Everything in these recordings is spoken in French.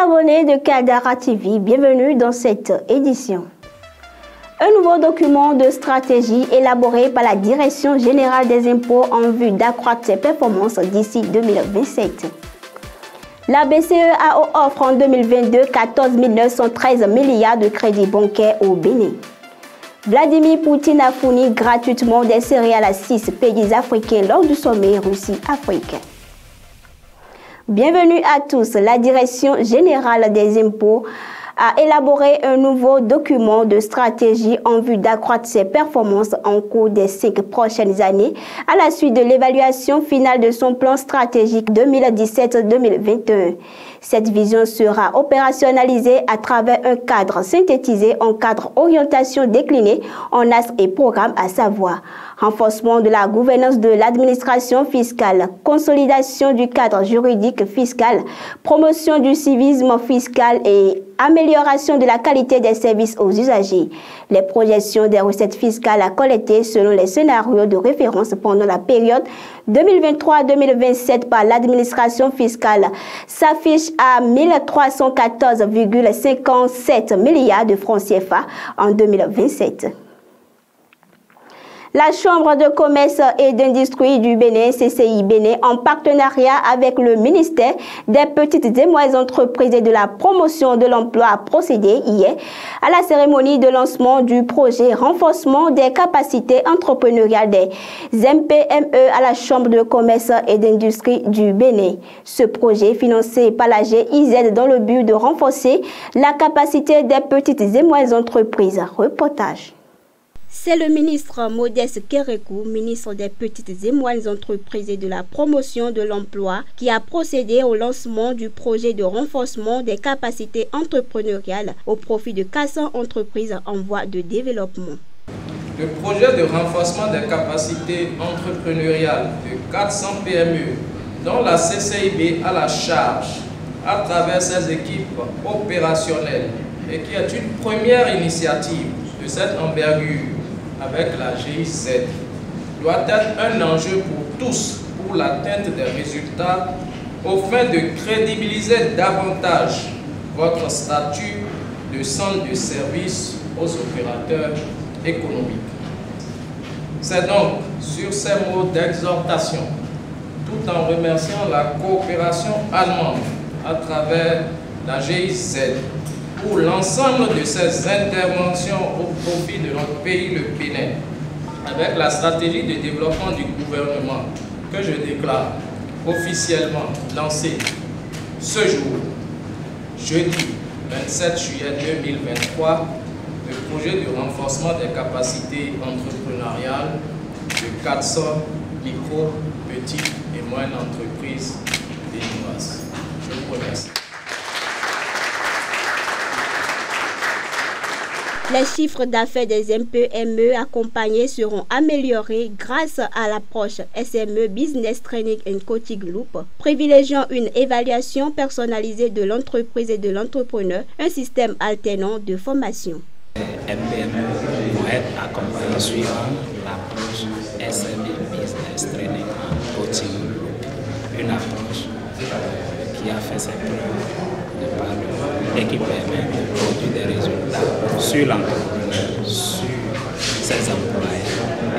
abonnés de Kadara TV, bienvenue dans cette édition. Un nouveau document de stratégie élaboré par la Direction générale des impôts en vue d'accroître ses performances d'ici 2027. La BCE a offert en 2022 14 913 milliards de crédits bancaires au Bénin. Vladimir Poutine a fourni gratuitement des céréales à 6 pays africains lors du sommet Russie-Afrique. Bienvenue à tous. La Direction générale des impôts a élaboré un nouveau document de stratégie en vue d'accroître ses performances en cours des 5 prochaines années à la suite de l'évaluation finale de son plan stratégique 2017-2021. Cette vision sera opérationnalisée à travers un cadre synthétisé en cadre orientation décliné en axes et programmes, à savoir renforcement de la gouvernance de l'administration fiscale, consolidation du cadre juridique fiscal, promotion du civisme fiscal et amélioration de la qualité des services aux usagers. Les projections des recettes fiscales à collecter selon les scénarios de référence pendant la période 2023-2027 par l'administration fiscale s'affichent à 1314,57 milliards de francs CFA en 2027. La Chambre de commerce et d'industrie du Bénin, CCI Bénin, en partenariat avec le ministère des petites et moyennes entreprises et de la promotion de l'emploi, a procédé hier à la cérémonie de lancement du projet renforcement des capacités entrepreneuriales des MPME à la Chambre de commerce et d'industrie du Bénin. Ce projet, financé par la GIZ dans le but de renforcer la capacité des petites et moyennes entreprises. Reportage. C'est le ministre Modeste Kérékou, ministre des Petites et Moyennes Entreprises et de la Promotion de l'Emploi, qui a procédé au lancement du projet de renforcement des capacités entrepreneuriales au profit de 400 entreprises en voie de développement. Le projet de renforcement des capacités entrepreneuriales de 400 PME, dont la CCIB a la charge à travers ses équipes opérationnelles et qui est une première initiative de cette envergure avec la GIZ, doit être un enjeu pour tous pour l'atteinte des résultats au fin de crédibiliser davantage votre statut de centre de service aux opérateurs économiques. C'est donc sur ces mots d'exhortation, tout en remerciant la coopération allemande à travers la GIZ, pour l'ensemble de ces interventions au profit de notre pays, le Bénin, avec la stratégie de développement du gouvernement que je déclare officiellement lancée ce jour, jeudi 27 juillet 2023, le projet de renforcement des capacités entrepreneuriales de 400 micro, petites et moyennes entreprises béninoises. Je vous remercie. Les chiffres d'affaires des MPME accompagnés seront améliorés grâce à l'approche SME Business Training and Coaching Loop, privilégiant une évaluation personnalisée de l'entreprise et de l'entrepreneur, un système alternant de formation. Les MPME vont être accompagnés suivant l'approche SME Business Training and Coaching Loop, une approche qui a fait ses preuves de par et qui permet de produire des résultats sur l'entrepreneur, sur ses employés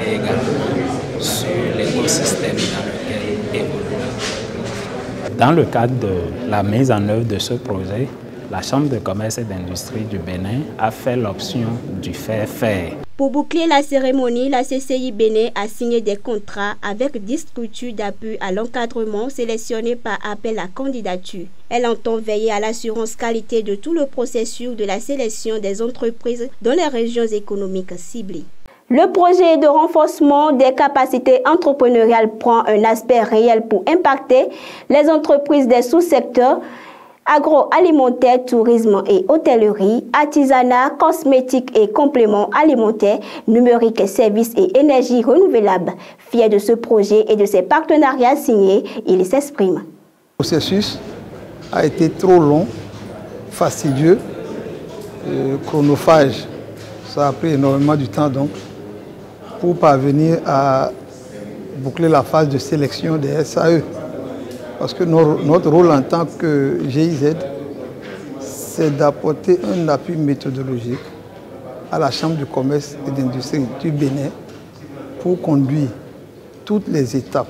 et également sur l'écosystème dans lequel évolue l'entreprise. Dans le cadre de la mise en œuvre de ce projet, la Chambre de commerce et d'industrie du Bénin a fait l'option du faire-faire. Pour boucler la cérémonie, la CCI Bénin a signé des contrats avec 10 structures d'appui à l'encadrement sélectionnées par appel à candidature. Elle entend veiller à l'assurance qualité de tout le processus de la sélection des entreprises dans les régions économiques ciblées. Le projet de renforcement des capacités entrepreneuriales prend un aspect réel pour impacter les entreprises des sous-secteurs agroalimentaire, tourisme et hôtellerie, artisanat, cosmétique et compléments alimentaires, numérique, services et énergie renouvelable. Fier de ce projet et de ses partenariats signés, il s'exprime. Le processus a été trop long, fastidieux, chronophage. Ça a pris énormément de temps donc pour parvenir à boucler la phase de sélection des SAE. Parce que notre rôle en tant que GIZ, c'est d'apporter un appui méthodologique à la Chambre de commerce et d'industrie du Bénin pour conduire toutes les étapes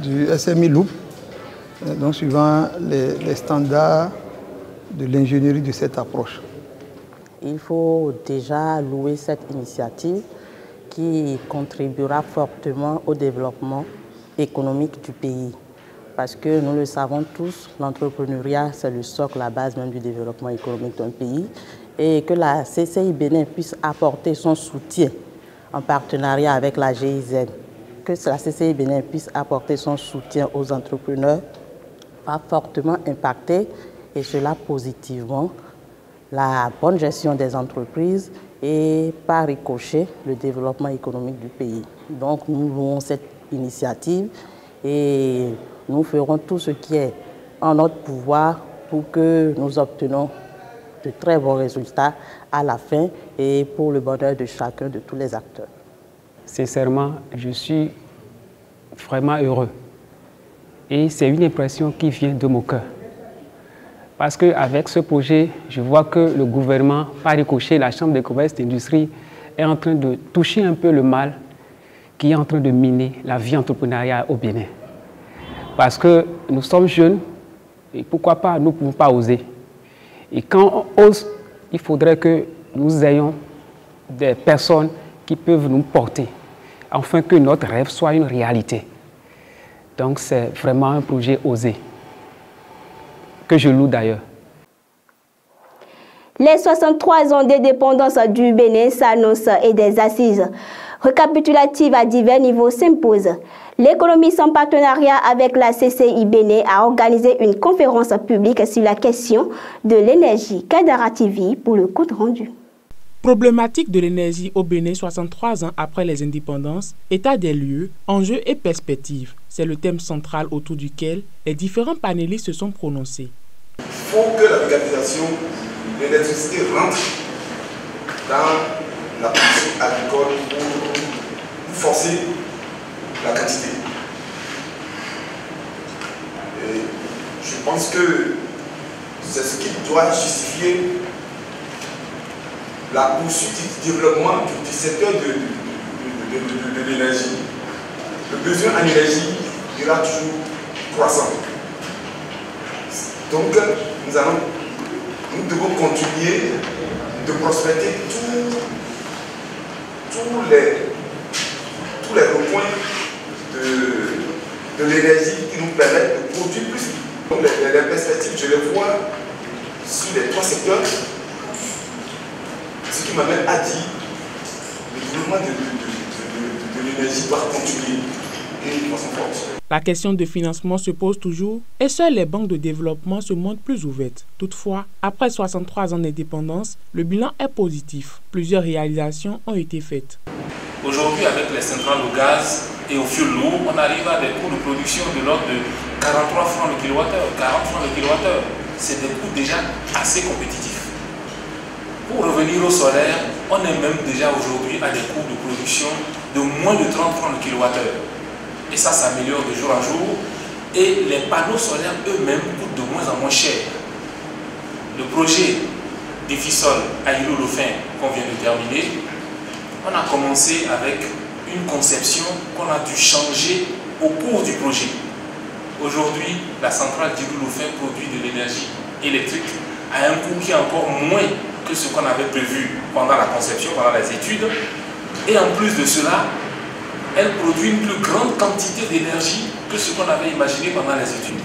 du SMI Loop, donc suivant les standards de l'ingénierie de cette approche. Il faut déjà louer cette initiative qui contribuera fortement au développement économique du pays. Parce que nous le savons tous, l'entrepreneuriat, c'est le socle, la base même du développement économique d'un pays. Et que la CCI Bénin puisse apporter son soutien en partenariat avec la GIZ, que la CCI Bénin puisse apporter son soutien aux entrepreneurs, va fortement impacter, et cela positivement, la bonne gestion des entreprises et par ricochet le développement économique du pays. Donc nous louons cette initiative et nous ferons tout ce qui est en notre pouvoir pour que nous obtenions de très bons résultats à la fin et pour le bonheur de chacun, de tous les acteurs. Sincèrement, je suis vraiment heureux et c'est une impression qui vient de mon cœur. Parce qu'avec ce projet, je vois que le gouvernement, par ricochet, la Chambre de commerce et d'industrie, est en train de toucher un peu le mal qui est en train de miner la vie entrepreneuriale au Bénin. Parce que nous sommes jeunes et pourquoi pas, nous ne pouvons pas oser. Et quand on ose, il faudrait que nous ayons des personnes qui peuvent nous porter, afin que notre rêve soit une réalité. Donc c'est vraiment un projet osé, que je loue d'ailleurs. Les 63 ans d'indépendance du Bénin s'annoncent et des assises récapitulatives à divers niveaux s'imposent. L'économie, en partenariat avec la CCI Bénin, a organisé une conférence publique sur la question de l'énergie. Kadara TV pour le compte rendu. Problématique de l'énergie au Bénin 63 ans après les indépendances, état des lieux, enjeux et perspectives. C'est le thème central autour duquel les différents panélistes se sont prononcés. Il faut que la mécanisation de l'électricité rentre dans la production agricole pour forcer la quantité. Et je pense que c'est ce qui doit justifier la poursuite du développement du secteur de l'énergie. Le besoin en énergie ira toujours croissant. Donc, nous devons continuer de prospecter tous les recoins de l'énergie qui nous permettent de produire plus. Donc, les perspectives, je les vois sur les 3 secteurs. Ce qui m'amène à dire que le développement de l'énergie doit continuer et de façon forte. La question de financement se pose toujours et seules les banques de développement se montrent plus ouvertes. Toutefois, après 63 ans d'indépendance, le bilan est positif. Plusieurs réalisations ont été faites. Aujourd'hui, avec les centrales au gaz et au fioul lourd, on arrive à des coûts de production de l'ordre de 43 francs le kilowattheure, 40 francs le kilowattheure. C'est des coûts déjà assez compétitifs. Pour revenir au solaire, on est même déjà aujourd'hui à des coûts de production de moins de 30 francs le kilowattheure. Et ça s'améliore de jour en jour. Et les panneaux solaires eux-mêmes coûtent de moins en moins cher. Le projet d'Efisol à Ilou-le-Fin qu'on vient de terminer, on a commencé avec une conception qu'on a dû changer au cours du projet. Aujourd'hui, la centrale d'Ilou-le-Fin produit de l'énergie électrique à un coût qui est encore moins que ce qu'on avait prévu pendant la conception, pendant les études. Et en plus de cela, elle produit une plus grande quantité d'énergie que ce qu'on avait imaginé pendant les études.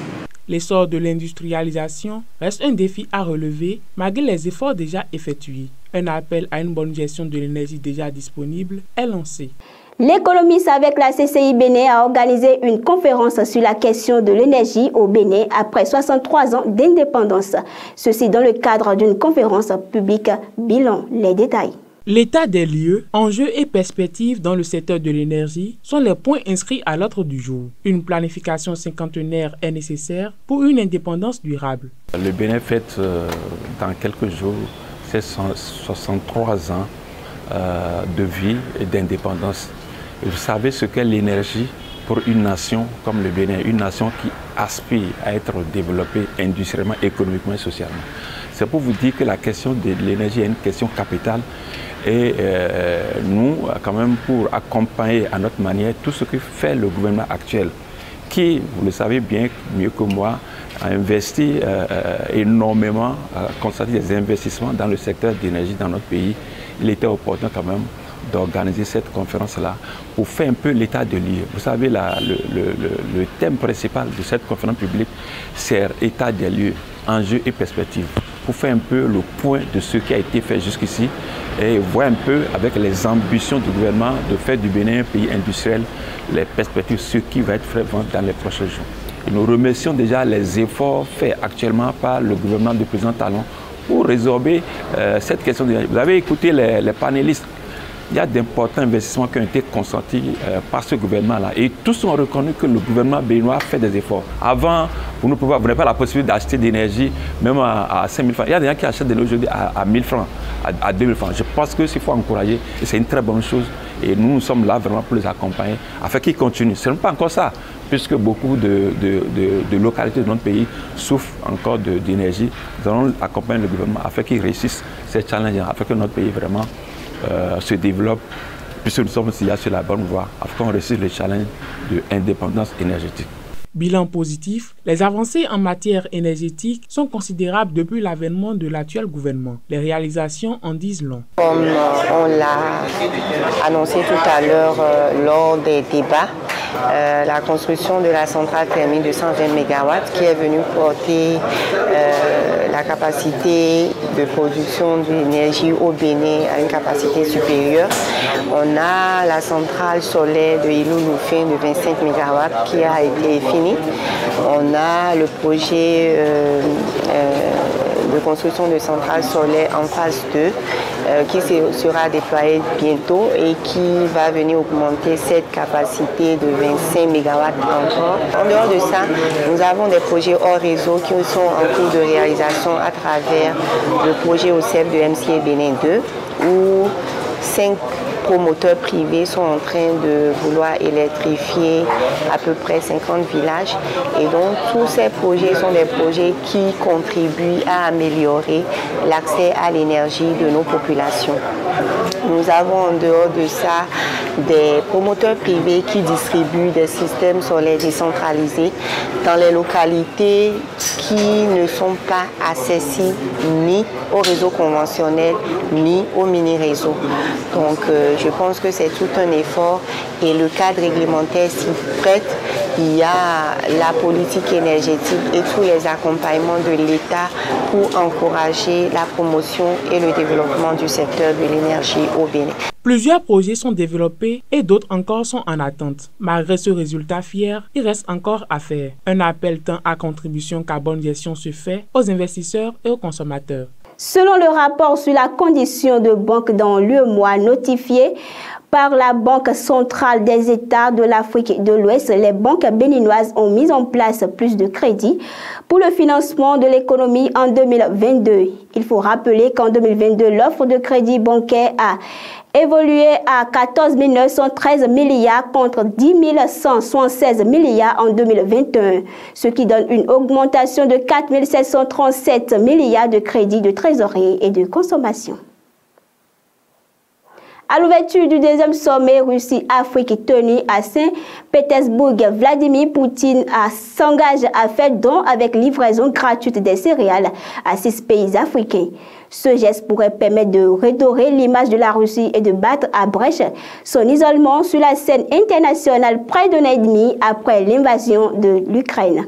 L'essor de l'industrialisation reste un défi à relever malgré les efforts déjà effectués. Un appel à une bonne gestion de l'énergie déjà disponible est lancé. L'économiste avec la CCI Bénin a organisé une conférence sur la question de l'énergie au Bénin après 63 ans d'indépendance. Ceci dans le cadre d'une conférence publique bilan. Les détails. L'état des lieux, enjeux et perspectives dans le secteur de l'énergie sont les points inscrits à l'ordre du jour. Une planification cinquantenaire est nécessaire pour une indépendance durable. Le Bénin fête dans quelques jours ses 63 ans de vie et d'indépendance. Vous savez ce qu'est l'énergie pour une nation comme le Bénin, une nation qui aspire à être développée industriellement, économiquement et socialement. C'est pour vous dire que la question de l'énergie est une question capitale et nous, quand même, pour accompagner à notre manière tout ce que fait le gouvernement actuel, qui, vous le savez bien mieux que moi, a investi énormément, a constaté des investissements dans le secteur de l'énergie dans notre pays. Il était opportun quand même d'organiser cette conférence-là pour faire un peu l'état de lieu. Vous savez, le thème principal de cette conférence publique, c'est état des lieux, enjeux et perspectives, pour faire un peu le point de ce qui a été fait jusqu'ici et voir un peu avec les ambitions du gouvernement de faire du Bénin un pays industriel, les perspectives, ce qui va être fait dans les prochains jours. Et nous remercions déjà les efforts faits actuellement par le gouvernement du président Talon pour résorber cette question. Vous avez écouté les panélistes. Il y a d'importants investissements qui ont été consentis par ce gouvernement-là. Et tous ont reconnu que le gouvernement béninois fait des efforts. Avant, vous n'avez pas la possibilité d'acheter d'énergie, même à 5 000 francs. Il y a des gens qui achètent de l'énergie aujourd'hui à 1 000 francs, à 2 000 francs. Je pense que s'il faut encourager, c'est une très bonne chose. Et nous sommes là vraiment pour les accompagner, afin qu'ils continuent. Ce n'est pas encore ça, puisque beaucoup de localités de notre pays souffrent encore d'énergie. Nous allons accompagner le gouvernement afin qu'ils réussissent ces challenges, afin que notre pays vraiment se développe, puisque nous sommes sur la bonne voie, afin qu'on réussisse le challenge de l'indépendance énergétique. Bilan positif, les avancées en matière énergétique sont considérables depuis l'avènement de l'actuel gouvernement. Les réalisations en disent long. Comme on l'a annoncé tout à l'heure lors des débats, la construction de la centrale thermique de 120 MW qui est venue porter la capacité de production d'énergie au Bénin à une capacité supérieure. On a la centrale solaire de Ilou-Loufin de 25 MW qui a été finie. On a le projet de construction de centrales solaires en phase 2 qui sera déployé bientôt et qui va venir augmenter cette capacité de 25 MW encore. En dehors de ça, nous avons des projets hors réseau qui sont en cours de réalisation à travers le projet OCEP de MCA Bénin 2 où 5 promoteurs privés sont en train de vouloir électrifier à peu près 50 villages. Et donc, tous ces projets sont des projets qui contribuent à améliorer l'accès à l'énergie de nos populations. Nous avons en dehors de ça des promoteurs privés qui distribuent des systèmes solaires décentralisés dans les localités qui ne sont pas accessibles ni au réseau conventionnel ni au mini-réseau. Donc je pense que c'est tout un effort et le cadre réglementaire s'y prête. Il y a la politique énergétique et tous les accompagnements de l'État pour encourager la promotion et le développement du secteur de l'énergie au Bénin. Plusieurs projets sont développés et d'autres encore sont en attente. Malgré ce résultat fier, il reste encore à faire. Un appel tant à contribution qu'à bonne gestion se fait aux investisseurs et aux consommateurs. Selon le rapport sur la condition de banque dans l'UEMOA notifié par la Banque centrale des États de l'Afrique de l'Ouest, les banques béninoises ont mis en place plus de crédits pour le financement de l'économie en 2022. Il faut rappeler qu'en 2022, l'offre de crédit bancaire a évolué à 14 913 milliards contre 10 176 milliards en 2021, ce qui donne une augmentation de 4 737 milliards de crédits de trésorerie et de consommation. À l'ouverture du deuxième sommet Russie-Afrique tenu à Saint-Pétersbourg, Vladimir Poutine s'engage à faire don avec livraison gratuite des céréales à 6 pays africains. Ce geste pourrait permettre de redorer l'image de la Russie et de battre à brèche son isolement sur la scène internationale près d'un an et demi après l'invasion de l'Ukraine.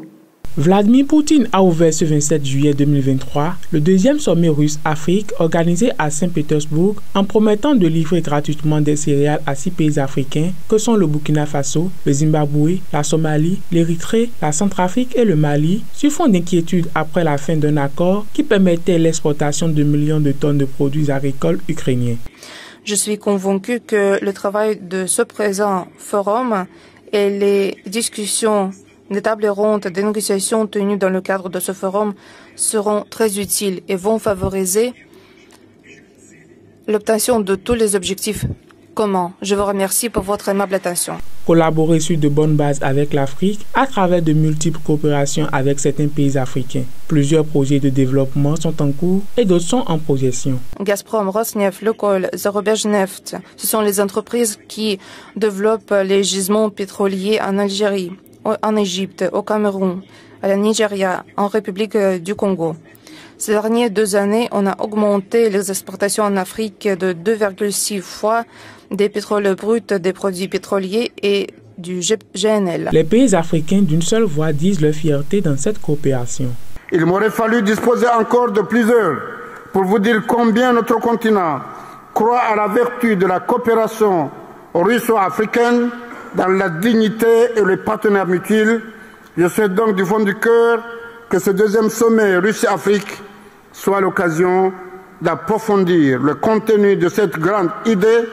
Vladimir Poutine a ouvert ce 27 juillet 2023 le deuxième sommet russe-Afrique organisé à Saint-Pétersbourg en promettant de livrer gratuitement des céréales à 6 pays africains que sont le Burkina Faso, le Zimbabwe, la Somalie, l'Érythrée, la Centrafrique et le Mali, sur fond d'inquiétude après la fin d'un accord qui permettait l'exportation de millions de tonnes de produits agricoles ukrainiens. Je suis convaincu que le travail de ce présent forum et les discussions des tables rondes des négociations tenues dans le cadre de ce forum seront très utiles et vont favoriser l'obtention de tous les objectifs communs. Je vous remercie pour votre aimable attention. collaborer sur de bonnes bases avec l'Afrique à travers de multiples coopérations avec certains pays africains. Plusieurs projets de développement sont en cours et d'autres sont en projection. Gazprom, Rosneft, Lukoil, Zarubezhneft, ce sont les entreprises qui développent les gisements pétroliers en Algérie, en Égypte, au Cameroun, à la Nigeria, en République du Congo. Ces dernières 2 années, on a augmenté les exportations en Afrique de 2,6 fois des pétroles bruts, des produits pétroliers et du GNL. Les pays africains d'une seule voix disent leur fierté dans cette coopération. Il m'aurait fallu disposer encore de plusieurs pour vous dire combien notre continent croit à la vertu de la coopération russo-africaine dans la dignité et le partenaire mutuel. Je souhaite donc du fond du cœur que ce 2e sommet Russie-Afrique soit l'occasion d'approfondir le contenu de cette grande idée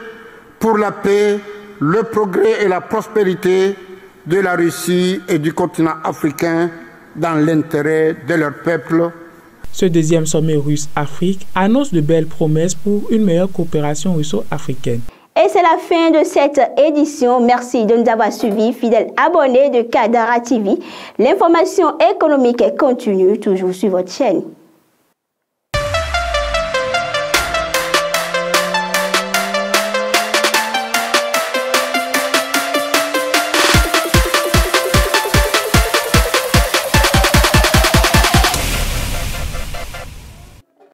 pour la paix, le progrès et la prospérité de la Russie et du continent africain dans l'intérêt de leur peuple. Ce 2e sommet russe-Afrique annonce de belles promesses pour une meilleure coopération russo-africaine. Et c'est la fin de cette édition. Merci de nous avoir suivis, fidèles abonnés de Kadara TV. L'information économique continue toujours sur votre chaîne.